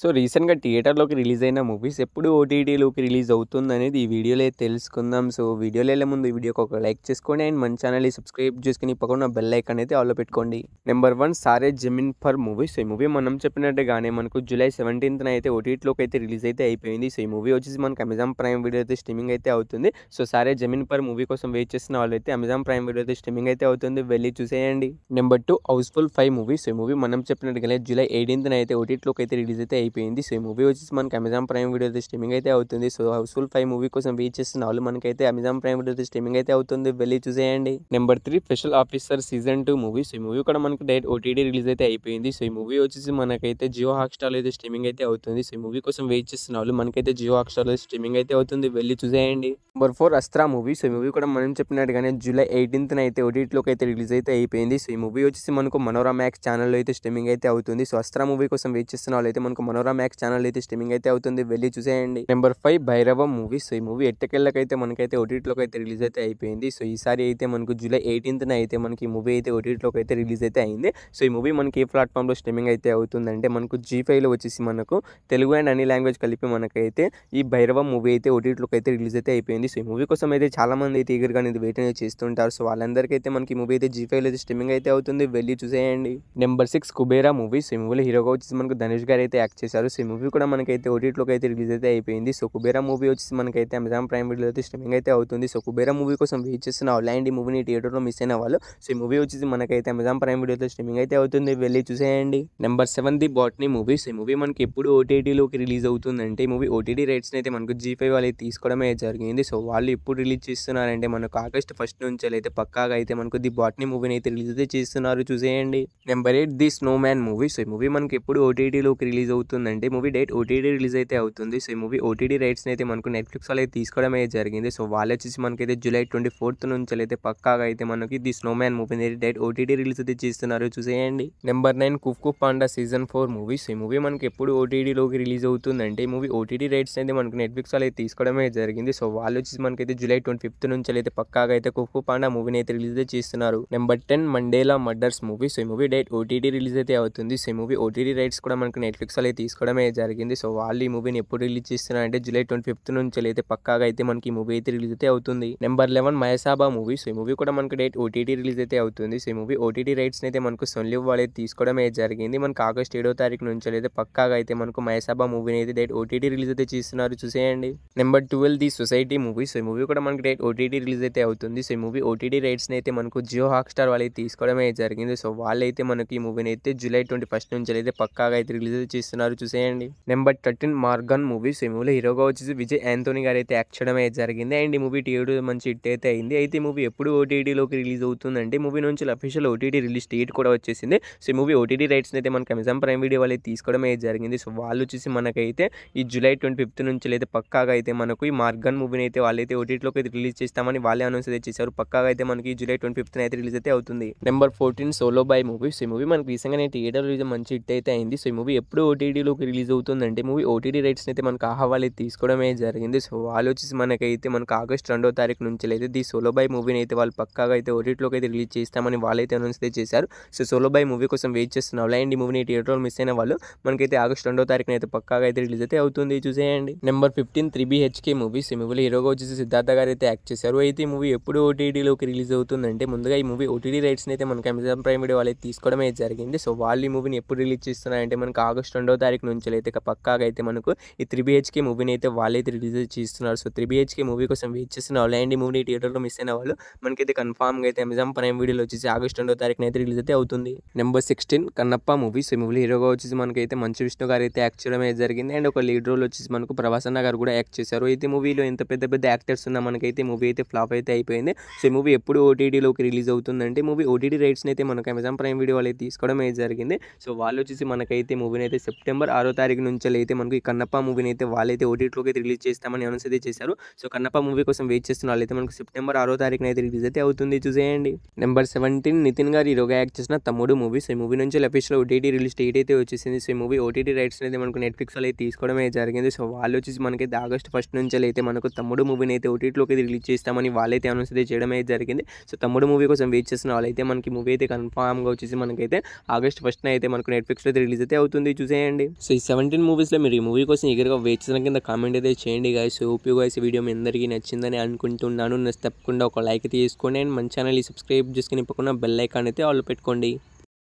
So రీసెంట్‌గా థియేటర్‌లోకి release అయిన మూవీస్ ఎప్పుడు ఓటీటీలోకి రిలీజ్ అవుతుందనేది ఈ వీడియోలో అయితే తెలుసుకుందాం. సో వీడియోలో వెళ్ళే ముందు ఈ వీడియోకి ఒక లైక్ చేసుకోండి అండ్ మన ఛానల్‌ని సబ్స్క్రైబ్ చేసుకొని పక్కన బెల్ ఐకాన్ అయితే ఆల్‌లో పెట్టుకోండి. నెంబర్ 1 సారే జమీన్ పర్ మూవీ. సో ఈ మూవీ మనం చెప్పినట్టుగానే మనకు జూలై 17న అయితే ఓటీటీలోకి అయితే రిలీజ్ అయితే అయిపోయింది. సో ఈ మూవీ వచ్చేసి మనకు అమెజాన్ ప్రైమ్ వీడియో అయితే స్ట్రీమింగ్ అయితే అవుతుంది. సో సారే జమీన్ పర్ మూవీ కోసం వెయిట్ చేస్తున్న వాళ్ళైతే అమెజాన్ ప్రైమ్ వీడియో అయితే స్ట్రీమింగ్ అయితే అవుతుంది. వెళ్ళి చూసేయండి. Number 2 Housefull 5 movie. సో ఈ మూవీ మనం చెప్పినట్టుగానే జూలై 18న అయితే ఓటీటీలోకి అయితే రిలీజ్ అయితే అయిపోయింది. సో ఈ మూవీ వచ్చేసి మనకి అమెజాన్ ప్రైమ్ వీడియో అయితే స్ట్రీమింగ్ అయితే అవుతుంది. సో హౌస్‌ఫుల్ 5 మూవీ కోసం వెయిట్ చేస్తున్న వాళ్ళు మనకైతే అమెజాన్ ప్రైమ్ వీడియో అయితే స్ట్రీమింగ్ అయితే అవుతుంది. వెళ్ళి చూసేయండి. Number 3 special officer season 2 movie. So ఈ మూవీ కూడా మనకి డైరెక్ట్ ఓటీటీ రిలీజ్ అయితే అయిపోయింది. సో ఈ మూవీ వచ్చేసి మనకైతే జియో హాట్‌స్టార్‌లో అయితే స్ట్రీమింగ్ అయితే అవుతుంది. సో ఈ మూవీ కోసం వెయిట్ చేస్తున్న వాళ్ళు మనకైతే జియో హాట్‌స్టార్‌లో స్ట్రీమింగ్ అయితే అవుతుంది. వెళ్ళి చూసేయండి. Number 4 Astra movie. సో ఈ మూవీ కూడా మనం చెప్పినట్టుగానే జూలై 18న అయితే ఓటీటీలోకి అయితే రిలీజ్ అయితే అయిపోయింది. సో ఈ మూవీ వచ్చేసి మనకు మనోరమ మ్యాక్స్ ఛానల్లో అయితే స్ట్రీమింగ్ అయితే అవుతుంది. సో అస్త్రా మూవీ కోసం వెయిట్ చేస్తున్న వాళ్ళు అయితే మనకు మనోరమ మ్యాక్స్ ఛానల్ అయితే స్ట్రీమింగ్ అయితే అవుతుంది. వెళ్ళి చూసేయండి. Number 5 Bhairava movie. సో ఈ మూవీ ఎట్టకేళ్ళకైతే మనకైతే ఓటీటీలోకి అయితే రిలీజ్ అయితే అయిపోయింది. సో ఈసారి అయితే మనకు జూలై 18న అయితే మనకి ఈ మూవీ అయితే ఓటీటీలోకి అయితే రిలీజ్ అయితే అయింది. సో ఈ మూవీ మనకి ఏ ప్లాట్ఫామ్లో స్ట్రీమింగ్ అయితే అవుతుందంటే మనకు జీ5లో వచ్చేసి మనకు తెలుగు అండ్ అన్ని లాంగ్వేజ్ కలిపి మనకైతే ఈ భైరవ మూవీ అయితే ఓటీటీలోకి అయితే రిలీజ్ అయితే అయిపోయింది. సో ఈ మూవీ కోసం అయితే చాలా మంది అయితే ఈగర్గా అనేది వెయిట్ అనేది చేస్తుంటారు. సో వాళ్ళందరికీ అయితే మనకి మూవీ అయితే జీ5లో అయితే స్ట్రీమింగ్ అయితే అవుతుంది. వెళ్ళి చూసేయండి. Number 6 Kubera movie. సో ఈ మూవీలో హీరోగా వచ్చేసి మనకు ధనుష్ గారు అయితే యాక్ట్ చేశారు. సో ఈ మూవీ కూడా మనకైతే ఓటీటీలోకి అయితే రిలీజ్ అయితే అయిపోయింది. సో కుబేరా మూవీ వచ్చేసి మనకైతే అమెజాన్ ప్రైమ్ వీడియోలో అయితే స్ట్రీమింగ్ అయితే అవుతుంది. సో కుబేరా మూవీ కోసం వెయిట్ చేస్తున్న వాళ్ళు ఈ మూవీని థియేటర్లో మిస్ అయిన వాళ్ళు సో ఈ మూవీ వచ్చేసి మనకైతే అమెజాన్ ప్రైమ్ వీడియోలో స్ట్రీమింగ్ అయితే అవుతుంది. వెళ్ళి చూసేయండి. Number 7 the botany movie. So ఈ మూవీ మనకి ఎప్పుడు ఓటీటీలోకి రిలీజ్ అవుతుందంటే ఈ మూవీ ఓటీటీ రైట్స్ని అయితే మనకు జీ5 వాళ్ళు తీసుకోవడమే జరిగింది. సో వాళ్ళు ఎప్పుడు రిలీజ్ చేస్తున్నారంటే మనకు ఆగస్ట్ 1 నుంచి అయితే పక్కాగా అయితే మనకు ది బాట్నీ మూవీని అయితే రిలీజ్ అయితే చేస్తున్నారు. చూసేయండి. Number 8 the snow man movie. So ఈ మూవీ మనకి ఎప్పుడు ఓటీటీలోకి రిలీజ్ అవుతుందంటే మూవీ డైరెక్ట్ ఓటీటీ రిలీజ్ అయితే అవుతుంది. సో ఈ మూవీ ఓటీటీ రైట్స్ని అయితే మనకు నెట్ఫ్లిక్స్ వాళ్ళు అయితే తీసుకోవడమే జరిగింది. సో వాళ్ళు వచ్చేసి మనకైతే జూలై 24th నుంచి అయితే పక్కాగా అయితే మనకి ది స్నో మ్యాన్ మూవీని అయితే డైరెక్ట్ ఓటీటీ రిలీజ్ అయితే చేస్తున్నారు. చూసేయండి. Number 9 Kung Fu Panda season 4 movie. So ఈ మూవీ మనకి ఎప్పుడు ఓటీటీలోకి రిలీజ్ అవుతుందంటే ఈ మూవీ ఓటీటీ రైట్స్ అయితే మనకు నెట్ఫ్లిక్స్ వాళ్ళు అయితే తీసుకోవడమే జరిగింది. సో వాళ్ళు వచ్చేసి మనకైతే జూలై 25th నుంచి అయితే పక్కాగా అయితే కుఫ్కు పాండా మూవీని అయితే రిలీజ్ అయితే చేస్తున్నారు. Number 10 Mandela murders movie. So ఈ మూవీ డైరెక్ట్ ఓటీటీ రిలీజ్ అయితే అవుతుంది. సో ఈ మూవీ ఓటీటీ రైట్స్ కూడా మనకు నెట్ఫ్లిక్స్ వాళ్ళు అయితే తీసుకోవడమే జరిగింది. సో వాళ్ళు ఈ మూవీని ఎప్పుడు రిలీజ్ చేస్తున్నారంటే జూలై 25th నుంచి అయితే పక్కాగా అయితే మనకి ఈ మూవీ అయితే రిలీజ్ అయితే అవుతుంది. Number 11 Mayasabha movie. సో ఈ మూవీ కూడా మనకు డైరెక్ట్ ఓటీటీ రిలీజ్ అయితే అవుతుంది. సో ఈ మూవీ ఓటీటీ రైట్స్ అయితే మనకు సొన్లివ్ వాళ్ళు అయితే తీసుకోవడమే జరిగింది. మనకు ఆగస్ట్ 7వ తారీఖు నుంచి అయితే పక్కాగా అయితే మనకు మయసాబా మూవీని అయితే డైరెక్ట్ ఓటీటీ రిలీజ్ అయితే చేస్తున్నారు. చూసేయండి. Number 12 the society movie. So ఈ మూవీ కూడా మనకి డైరెక్ట్ ఓటీటీ రిలీజ్ అయితే అవుతుంది. సో ఈ మూవీ ఓటీటీ రైట్స్ అయితే మనకు జియో హాట్‌స్టార్ వాళ్ళు అయితే తీసుకోవడమే జరిగింది. సో వాళ్ళైతే మనకి ఈ మూవీని అయితే జూలై 21st నుంచి అయితే పక్కాగా అయితే రిలీజ్ చేస్తున్నారు. చూసేయండి. Number 13 Morgan movie. సో ఈ మూవీలో హీరోగా వచ్చేసి విజయ్ యాంథోనీ గారు అయితే యాక్ట్ చేయడమే జరిగింది. అండ్ ఈ మూవీ థియేటర్ మంచి హిట్ అయితే అయింది. అయితే ఈ మూవీ ఎప్పుడు ఓటీటీలోకి రిలీజ్ అవుతుందంటే మూవీ నుంచి అఫీషియల్ ఓటీటీ రిలీజ్ డేట్ కూడా వచ్చేసింది. సో ఈ మూవీ ఓటీటీ రైట్స్ అయితే మనకి అమెజాన్ ప్రైమ్ వీడియో వాళ్ళు తీసుకోవడమే జరిగింది. సో వాళ్ళు వచ్చేసి మనకైతే ఈ జూలై 25th నుంచి అయితే పక్కాగా అయితే మనకు ఈ మార్గన్ మూవీని అయితే వాళ్ళైతే ఓటీటీలోకి అయితే రిలీజ్ చేస్తామని వాళ్ళే అనౌన్స్ అయితే చేశారు. పక్కాగా అయితే మనకి జూలై 25th అయితే రిలీజ్ అయితే అవుతుంది. Number 14 Solo Boy movie. So ఈ మూవీ మనకి రీసెంట్గానే థియేటర్ రిలీజ్ మంచి హిట్ అయితే అయింది. సో ఈ మూవీ ఎప్పుడు ఓటీటీలోకి రిలీజ్ అవుతుందంటే మూవీ ఓటీటీ రైట్స్ అయితే మనకు ఆహా వాళ్ళు తీసుకోవడమే జరిగింది. సో వాళ్ళు వచ్చేసి మనకైతే మనకు ఆగస్ట్ 2వ తారీఖు నుంచి అయితే ది సోలో బాయ్ మూవీని అయితే వాళ్ళు పక్కాగా అయితే ఓటీటీలోకి అయితే రిలీజ్ చేస్తామని వాళ్ళైతే అనౌన్స్ అయితే చేశారు. సో సోలో బాయ్ మూవీ కోసం వెయిట్ చేస్తున్న వాళ్ళు అండ్ ఈ మూవీని థియేటర్లో మిస్ అయిన వాళ్ళు మనకైతే ఆగస్ట్ 2వ తారీఖున అయితే పక్కాగా అయితే రిలీజ్ అయితే అవుతుంది. చూసేయండి. Number 15 3BHK movies. ఈ మూవీలో హీరోగా వచ్చేసి సిద్ధార్థ గారు అయితే యాక్ట్ చేశారు. అయితే ఈ మూవీ ఎప్పుడు ఓటీటీలోకి రిలీజ్ అవుతుందంటే ముందుగా ఈ మూవీ ఓటీటీ రైట్స్ని అయితే మనకి అమెజాన్ ప్రైమ్ వీడియో వాళ్ళు తీసుకోవడమే జరిగింది. సో వాళ్ళు ఈ మూవీని ఎప్పుడు రిలీజ్ చేస్తున్నారంటే మనకు ఆగస్ట్ 2వ తారీఖు నుంచి అయితే పక్కాగా అయితే మనకు ఈ 3BHK మూవీని అయితే వాళ్ళైతే రిలీజ్ చేస్తున్నారు. సో 3BHK మూవీ కోసం వెయిట్ చేస్తున్న వాళ్ళు అండ్ ఈ మూవీని థియేటర్లో మిస్ అయిన వాళ్ళు మనకైతే కన్ఫామ్గా అయితే అమెజాన్ ప్రైమ్ వీడియోలో వచ్చేసి ఆగస్ట్ 2వ తారీఖున అయితే రిలీజ్ అయితే అవుతుంది. Number 16 Kannappa movie. సో ఈ మూవీలో హీరోగా వచ్చేసి మనకైతే మంచు విష్ణు గారు అయితే యాక్ట్ చేయడమే జరిగింది. అండ్ ఒక లీడ్ రోల్ వచ్చేసి మనకు ప్రభాస్ అన్న గారు కూడా యాక్ట్ చేశారు. అయితే మూవీలో ఎంత పెద్ద పెద్ద యాక్టర్స్ ఉన్నా మనకైతే మూవీ అయితే ఫ్లాప్ అయితే అయిపోయింది. సో ఈ మూవీ ఎప్పుడు ఓటీటీలోకి రిలీజ్ అవుతుందంటే మూవీ ఓటీటీ రైట్స్ని అయితే మనకు అమెజాన్ ప్రైమ్ వీడియో వాళ్ళు తీసుకోవడమే జరిగింది. సో వాళ్ళు వచ్చేసి మనకైతే మూవీని అయితే సెప్టెంబర్ 6వ తారీఖు నుంచి అయితే మనకు ఈ కన్నప్ప మూవీని అయితే వాళ్ళైతే ఓటీటీలోకి అయితే రిలీజ్ చేస్తామని అనౌన్స్ అయితే చేశారు. సో కన్నప్ప మూవీ కోసం వెయిట్ చేస్తున్న వాళ్ళైతే మనకు సెప్టెంబర్ 6వ తారీఖున అయితే రిలీజ్ అయితే అవుతుంది. చూసేయండి. నెంబర్ 17 నితిన్ గారు హీరోగా యాక్ట్ చేసిన తమ్ముడు మూవీ. సో ఈ మూవీ నుంచి అఫీషియల్ ఓటీటీ రిలీజ్ డేట్ అయితే వచ్చేసింది. సో ఈ మూవీ ఓటీటీ రైట్స్ అయితే మనకు నెట్ఫ్లిక్స్ వాళ్ళు అయితే తీసుకోవడమే జరిగింది. సో వాళ్ళు వచ్చేసి మనకైతే ఆగస్ట్ 1 నుంచి అయితే మనకు తమ్ముడు మూవీని అయితే ఓటీటీలోకి రిలీజ్ చేస్తామని వాళ్ళైతే అనౌన్స్ అయితే చేయడమే జరిగింది. సో తమ్ముడు మూవీ కోసం వెయిట్ చేస్తున్న వాళ్ళైతే మనకి మూవీ అయితే కన్ఫామ్గా వచ్చేసి మనకైతే ఆగస్ట్ 1 అయితే మనకు నెట్ఫ్లిక్స్లో అయితే రిలీజ్ అయితే అవుతుంది. చూసేయండి. సో ఈ 17 మూవీస్లో మీరు ఈ మూవీ కోసం ఎగరగా వెయిట్ చేసిన కింద కామెంట్ అయితే చేయండి గైస్. హోప్ యూ గైస్ ఈ వీడియో మీ అందరికీ నచ్చిందని అనుకుంటున్నాను. తప్పకుండా ఒక లైక్ తీసుకోండి అండ్ మన ఛానల్ని సబ్స్క్రైబ్ చేసుకుని పక్కన బెల్ ఐకాన్ అయితే ఆల్ పెట్టుకోండి.